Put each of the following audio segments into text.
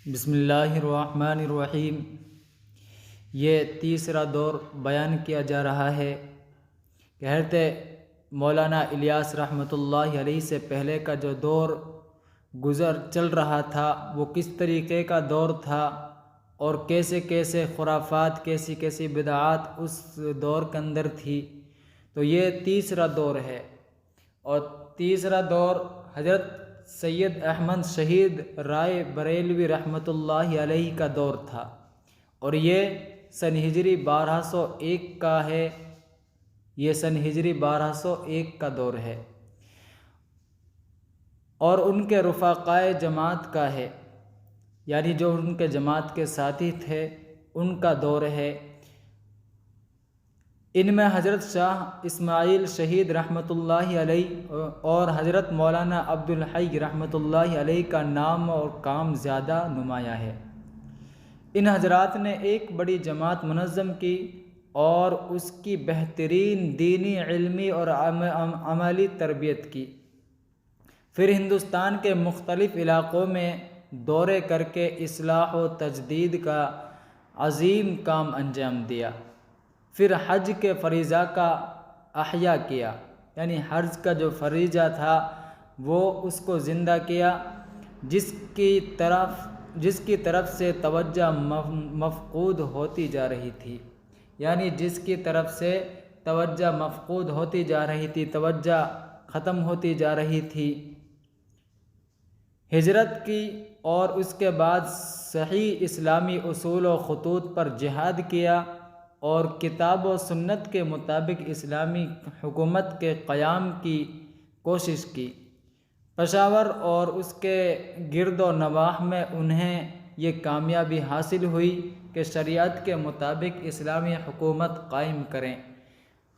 بسم اللہ الرحمن الرحیم۔ یہ تیسرا دور بیان کیا جا رہا ہے کہ حضرت مولانا الیاس رحمۃ اللہ علیہ سے پہلے کا جو دور چل رہا تھا وہ کس طریقے کا دور تھا اور کیسے کیسے خرافات، کیسی کیسی بدعات اس دور کے اندر تھی۔ تو یہ تیسرا دور ہے، اور تیسرا دور حضرت سید احمد شہید رائے بریلوی رحمۃ اللہ علیہ کا دور تھا، اور یہ سن ہجری 1201 کا ہے۔ یہ سن ہجری 1201 کا دور ہے، اور ان کے رفقائے جماعت کا ہے، یعنی جو ان کے جماعت کے ساتھی تھے ان کا دور ہے۔ ان میں حضرت شاہ اسماعیل شہید رحمۃ اللہ علیہ اور حضرت مولانا عبدالحی رحمۃ اللہ علیہ کا نام اور کام زیادہ نمایاں ہے۔ ان حضرات نے ایک بڑی جماعت منظم کی اور اس کی بہترین دینی، علمی اور عملی تربیت کی۔ پھر ہندوستان کے مختلف علاقوں میں دورے کر کے اصلاح و تجدید کا عظیم کام انجام دیا۔ پھر حج کے فریضہ کا احیاء کیا، یعنی حج کا جو فریضہ تھا وہ اس کو زندہ کیا، جس کی طرف سے توجہ مفقود ہوتی جا رہی تھی، یعنی جس کی طرف سے توجہ مفقود ہوتی جا رہی تھی، توجہ ختم ہوتی جا رہی تھی۔ ہجرت کی اور اس کے بعد صحیح اسلامی اصول و خطوط پر جہاد کیا اور کتاب و سنت کے مطابق اسلامی حکومت کے قیام کی کوشش کی۔ پشاور اور اس کے گرد و نواح میں انہیں یہ کامیابی حاصل ہوئی کہ شریعت کے مطابق اسلامی حکومت قائم کریں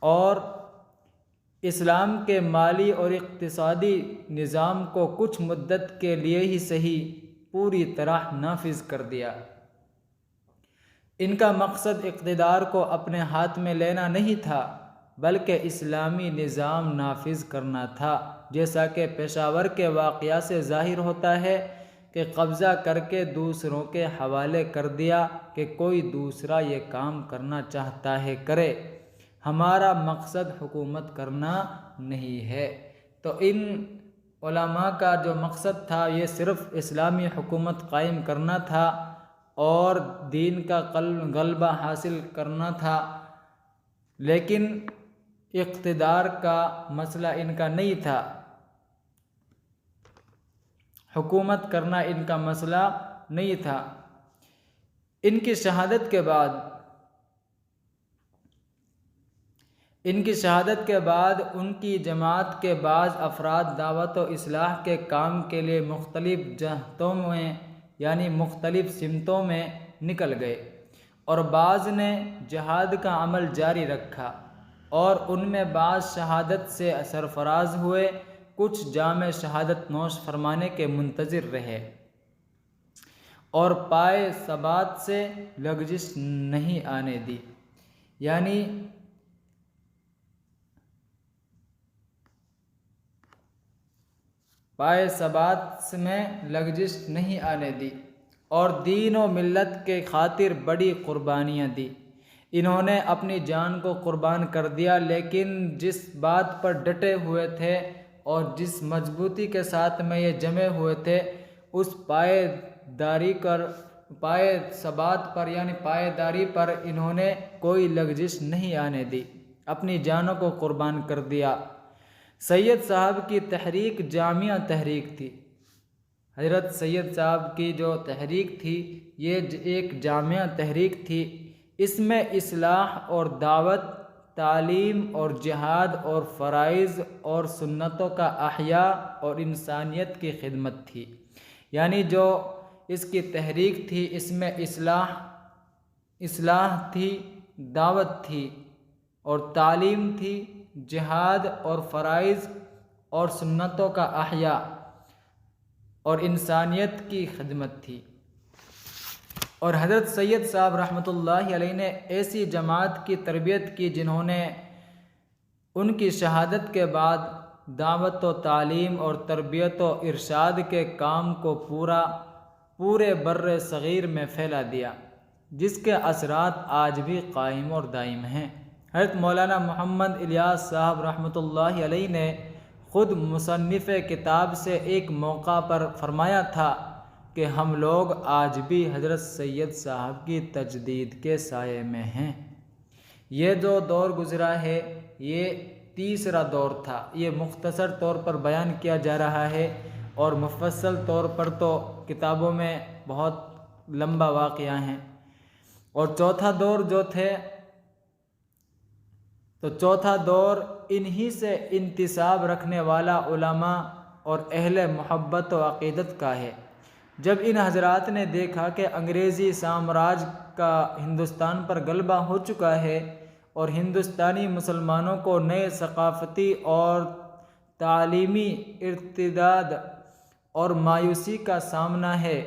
اور اسلام کے مالی اور اقتصادی نظام کو کچھ مدت کے لیے ہی صحیح پوری طرح نافذ کر دیا۔ ان کا مقصد اقتدار کو اپنے ہاتھ میں لینا نہیں تھا، بلکہ اسلامی نظام نافذ کرنا تھا، جیسا کہ پشاور کے واقعہ سے ظاہر ہوتا ہے کہ قبضہ کر کے دوسروں کے حوالے کر دیا کہ کوئی دوسرا یہ کام کرنا چاہتا ہے کرے، ہمارا مقصد حکومت کرنا نہیں ہے۔ تو ان علماء کا جو مقصد تھا یہ صرف اسلامی حکومت قائم کرنا تھا اور دین کا غلبہ حاصل کرنا تھا، لیکن اقتدار کا مسئلہ ان کا نہیں تھا، حکومت کرنا ان کا مسئلہ نہیں تھا۔ ان کی شہادت کے بعد ان کی جماعت کے بعض افراد دعوت و اصلاح کے کام کے لیے مختلف جہتوں میں، یعنی مختلف سمتوں میں نکل گئے، اور بعض نے جہاد کا عمل جاری رکھا، اور ان میں بعض شہادت سے سرفراز ہوئے، کچھ جام شہادت نوش فرمانے کے منتظر رہے، اور پائے ثبات سے لغزش نہیں آنے دی، یعنی پائے ثبات میں لغزش نہیں آنے دی، اور دین و ملت کے خاطر بڑی قربانیاں دی۔ انہوں نے اپنی جان کو قربان کر دیا، لیکن جس بات پر ڈٹے ہوئے تھے اور جس مضبوطی کے ساتھ میں یہ جمے ہوئے تھے، اس پائے ثبات پر یعنی پائیداری پر انہوں نے کوئی لغزش نہیں آنے دی، اپنی جانوں کو قربان کر دیا۔ سید صاحب کی تحریک جامعہ تحریک تھی۔ حضرت سید صاحب کی جو تحریک تھی یہ ایک جامعہ تحریک تھی، اس میں اصلاح اور دعوت، تعلیم اور جہاد اور فرائض اور سنتوں کا احیاء اور انسانیت کی خدمت تھی، یعنی جو اس کی تحریک تھی اس میں اصلاح تھی، دعوت تھی اور تعلیم تھی، جہاد اور فرائض اور سنتوں کا احیاء اور انسانیت کی خدمت تھی۔ اور حضرت سید صاحب رحمۃ اللہ علیہ نے ایسی جماعت کی تربیت کی جنہوں نے ان کی شہادت کے بعد دعوت و تعلیم اور تربیت و ارشاد کے کام کو پورے بر صغیر میں پھیلا دیا، جس کے اثرات آج بھی قائم اور دائم ہیں۔ حضرت مولانا محمد الیاس صاحب رحمۃ اللہ علیہ نے خود مصنف کتاب سے ایک موقع پر فرمایا تھا کہ ہم لوگ آج بھی حضرت سید صاحب کی تجدید کے سائے میں ہیں۔ یہ جو دور گزرا ہے یہ تیسرا دور تھا۔ یہ مختصر طور پر بیان کیا جا رہا ہے اور مفصل طور پر تو کتابوں میں بہت لمبا واقعہ ہیں۔ اور چوتھا دور جو تھے تو چوتھا دور انہی سے انتساب رکھنے والا علماء اور اہل محبت و عقیدت کا ہے۔ جب ان حضرات نے دیکھا کہ انگریزی سامراج کا ہندوستان پر غلبہ ہو چکا ہے اور ہندوستانی مسلمانوں کو نئے ثقافتی اور تعلیمی ارتداد اور مایوسی کا سامنا ہے،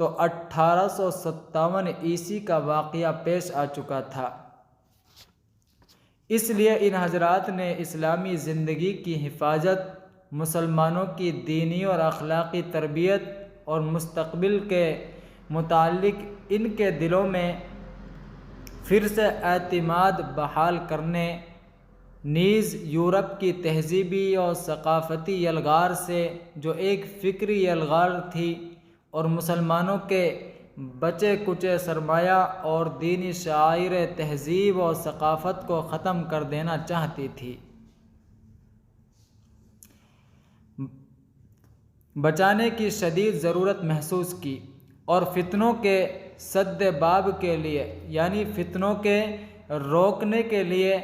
تو 1857 عیسوی کا واقعہ پیش آ چکا تھا۔ اس لیے ان حضرات نے اسلامی زندگی کی حفاظت، مسلمانوں کی دینی اور اخلاقی تربیت اور مستقبل کے متعلق ان کے دلوں میں پھر سے اعتماد بحال کرنے، نیز یورپ کی تہذیبی اور ثقافتی یلغار سے جو ایک فکری یلغار تھی اور مسلمانوں کے بچے کچے سرمایہ اور دینی شعائر تہذیب اور ثقافت کو ختم کر دینا چاہتی تھی، بچانے کی شدید ضرورت محسوس کی، اور فتنوں کے سد باب کے لیے یعنی فتنوں کے روکنے کے لیے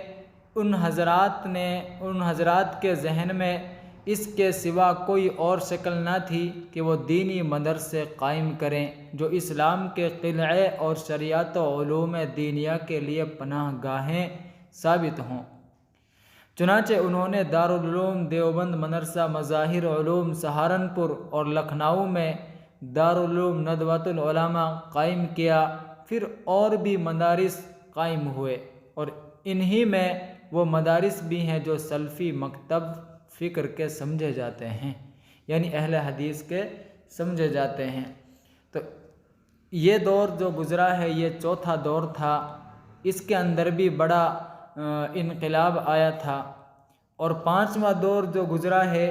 ان حضرات کے ذہن میں اس کے سوا کوئی اور شکل نہ تھی کہ وہ دینی مدرسے قائم کریں جو اسلام کے قلعے اور شریعت و علوم دینیہ کے لیے پناہ گاہیں ثابت ہوں۔ چنانچہ انہوں نے دارالعلوم دیوبند، مدرسہ مظاہر علوم سہارنپور اور لکھنؤ میں دارالعلوم ندوۃ العلماء قائم کیا۔ پھر اور بھی مدارس قائم ہوئے، اور انہی میں وہ مدارس بھی ہیں جو سلفی مکتب فکر کے سمجھے جاتے ہیں، یعنی اہل حدیث کے سمجھے جاتے ہیں۔ تو یہ دور جو گزرا ہے یہ چوتھا دور تھا، اس کے اندر بھی بڑا انقلاب آیا تھا۔ اور پانچواں دور جو گزرا ہے،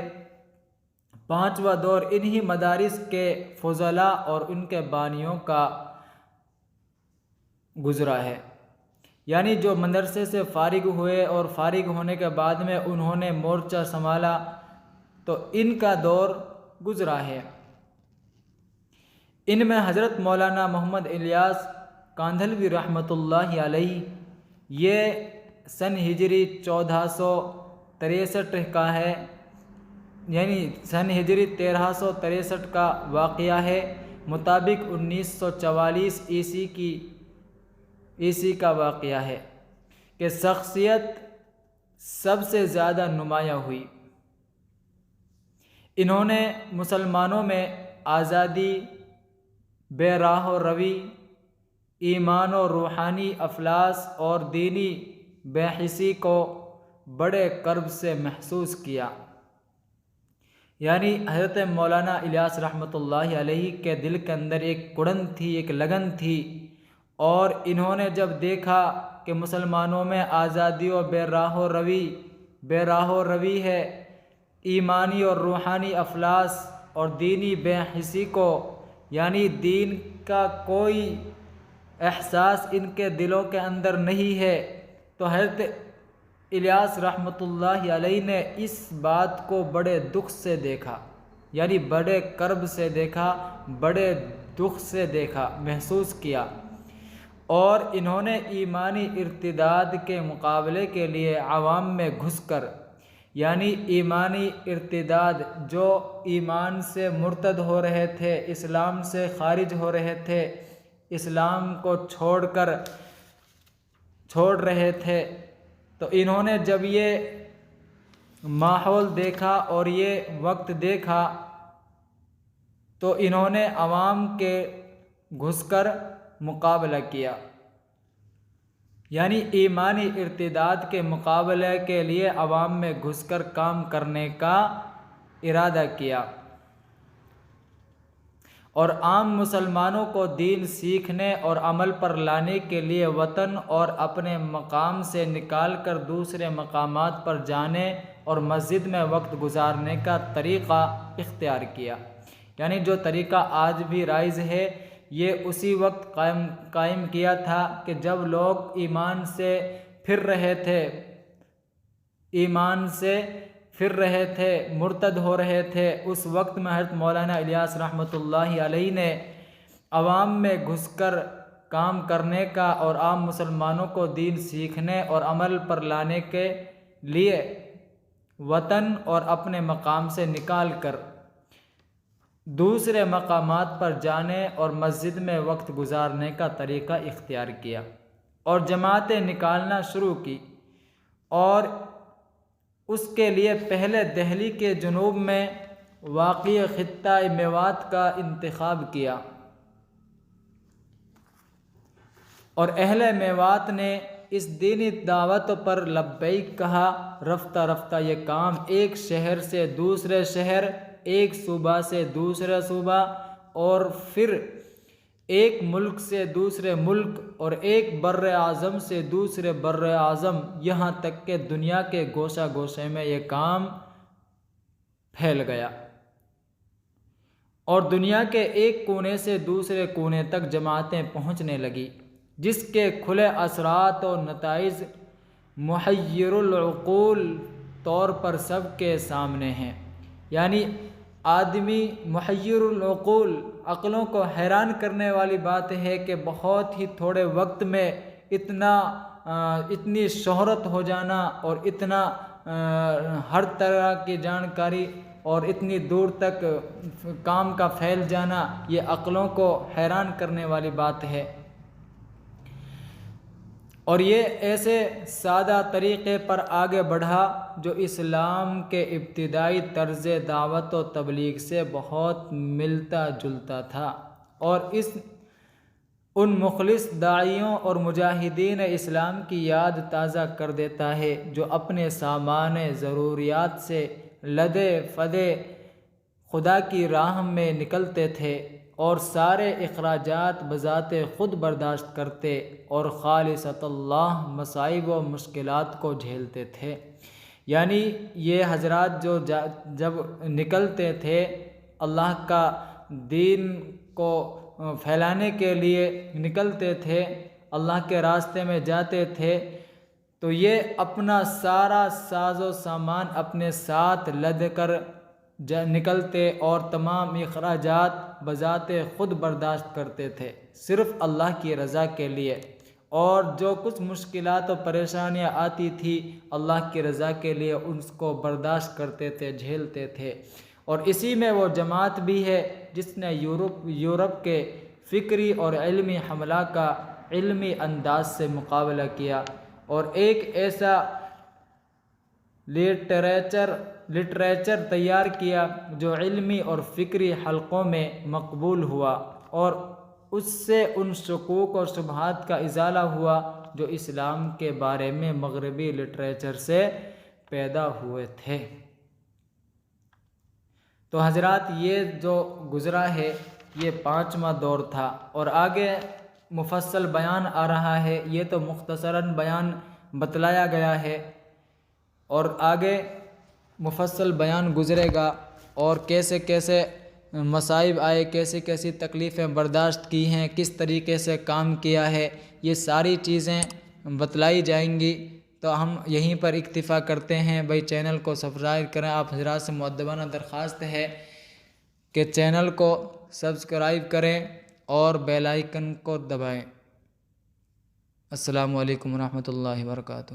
پانچواں دور انہی مدارس کے فضلاء اور ان کے بانیوں کا گزرا ہے، یعنی جو مدرسے سے فارغ ہوئے اور فارغ ہونے کے بعد میں انہوں نے مورچہ سنبھالا، تو ان کا دور گزرا ہے۔ ان میں حضرت مولانا محمد الیاس کاندھلوی رحمۃ اللہ علیہ، یہ سن ہجری 1463 کا ہے، یعنی سن ہجری 1363 کا واقعہ ہے، مطابق 1944 عیسوی کا واقعہ ہے کہ شخصیت سب سے زیادہ نمایاں ہوئی۔ انہوں نے مسلمانوں میں آزادی، بے راہ و روی، ایمان و روحانی افلاس اور دینی بے حسی کو بڑے قرب سے محسوس کیا۔ یعنی حضرت مولانا الیاس رحمۃ اللہ علیہ کے دل کے اندر ایک کڑن تھی، ایک لگن تھی، اور انہوں نے جب دیکھا کہ مسلمانوں میں آزادی و بے راہ و روی ہے، ایمانی اور روحانی افلاس اور دینی بے حسی کو، یعنی دین کا کوئی احساس ان کے دلوں کے اندر نہیں ہے، تو حضرت الیاس رحمۃ اللہ علیہ نے اس بات کو بڑے دکھ سے دیکھا، یعنی بڑے قرب سے دیکھا، بڑے دکھ سے دیکھا، محسوس کیا، اور انہوں نے ایمانی ارتداد کے مقابلے کے لیے عوام میں گھس کر، یعنی ایمانی ارتداد جو ایمان سے مرتد ہو رہے تھے، اسلام سے خارج ہو رہے تھے، اسلام کو چھوڑ رہے تھے، تو انہوں نے جب یہ ماحول دیکھا اور یہ وقت دیکھا تو انہوں نے عوام کے گھس کر مقابلہ کیا، یعنی ایمانی ارتداد کے مقابلے کے لیے عوام میں گھس کر کام کرنے کا ارادہ کیا۔ اور عام مسلمانوں کو دین سیکھنے اور عمل پر لانے کے لیے وطن اور اپنے مقام سے نکال کر دوسرے مقامات پر جانے اور مسجد میں وقت گزارنے کا طریقہ اختیار کیا۔ یعنی جو طریقہ آج بھی رائج ہے یہ اسی وقت قائم کیا تھا کہ جب لوگ ایمان سے پھر رہے تھے، مرتد ہو رہے تھے، اس وقت میں حضرت مولانا الیاس رحمۃ اللہ علیہ نے عوام میں گھس کر کام کرنے کا اور عام مسلمانوں کو دین سیکھنے اور عمل پر لانے کے لیے وطن اور اپنے مقام سے نکال کر دوسرے مقامات پر جانے اور مسجد میں وقت گزارنے کا طریقہ اختیار کیا اور جماعتیں نکالنا شروع کی، اور اس کے لیے پہلے دہلی کے جنوب میں واقع خطہ میوات کا انتخاب کیا، اور اہل میوات نے اس دینی دعوت پر لبیک کہا۔ رفتہ رفتہ یہ کام ایک شہر سے دوسرے شہر، ایک صوبہ سے دوسرے صوبہ، اور پھر ایک ملک سے دوسرے ملک، اور ایک بر اعظم سے دوسرے بر اعظم، یہاں تک کہ دنیا کے گوشہ گوشے میں یہ کام پھیل گیا، اور دنیا کے ایک کونے سے دوسرے کونے تک جماعتیں پہنچنے لگی، جس کے کھلے اثرات اور نتائج محیر العقول طور پر سب کے سامنے ہیں۔ یعنی آدمی محیر العقول، عقلوں کو حیران کرنے والی بات ہے کہ بہت ہی تھوڑے وقت میں اتنی شہرت ہو جانا، اور اتنا ہر طرح کی جانکاری اور اتنی دور تک کام کا پھیل جانا، یہ عقلوں کو حیران کرنے والی بات ہے۔ اور یہ ایسے سادہ طریقے پر آگے بڑھا جو اسلام کے ابتدائی طرز دعوت و تبلیغ سے بہت ملتا جلتا تھا، اور ان مخلص داعیوں اور مجاہدین اسلام کی یاد تازہ کر دیتا ہے جو اپنے سامان ضروریات سے لدے فدے خدا کی راہ میں نکلتے تھے، اور سارے اخراجات بذات خود برداشت کرتے اور خالصۃ اللہ مصائب و مشکلات کو جھیلتے تھے۔ یعنی یہ حضرات جو جب نکلتے تھے اللہ کا دین کو پھیلانے کے لیے نکلتے تھے، اللہ کے راستے میں جاتے تھے، تو یہ اپنا سارا ساز و سامان اپنے ساتھ لد کر نکلتے اور تمام اخراجات بذات خود برداشت کرتے تھے صرف اللہ کی رضا کے لیے، اور جو کچھ مشکلات و پریشانیاں آتی تھی اللہ کی رضا کے لیے اس کو برداشت کرتے تھے، جھیلتے تھے۔ اور اسی میں وہ جماعت بھی ہے جس نے یورپ کے فکری اور علمی حملہ کا علمی انداز سے مقابلہ کیا، اور ایک ایسا لٹریچر تیار کیا جو علمی اور فکری حلقوں میں مقبول ہوا، اور اس سے ان شکوک اور شبہات کا ازالہ ہوا جو اسلام کے بارے میں مغربی لٹریچر سے پیدا ہوئے تھے۔ تو حضرات یہ جو گزرا ہے یہ 5واں دور تھا، اور آگے مفصل بیان آ رہا ہے۔ یہ تو مختصراً بیان بتلایا گیا ہے، اور آگے مفصل بیان گزرے گا، اور کیسے کیسے مصائب آئے، کیسی کیسی تکلیفیں برداشت کی ہیں، کس طریقے سے کام کیا ہے، یہ ساری چیزیں بتلائی جائیں گی۔ تو ہم یہیں پر اکتفا کرتے ہیں۔ بھائی چینل کو سبسکرائب کریں۔ آپ حضرات سے مؤدبانہ درخواست ہے کہ چینل کو سبسکرائب کریں اور بیل آئیکن کو دبائیں۔ السلام علیکم ورحمۃ اللہ وبرکاتہ۔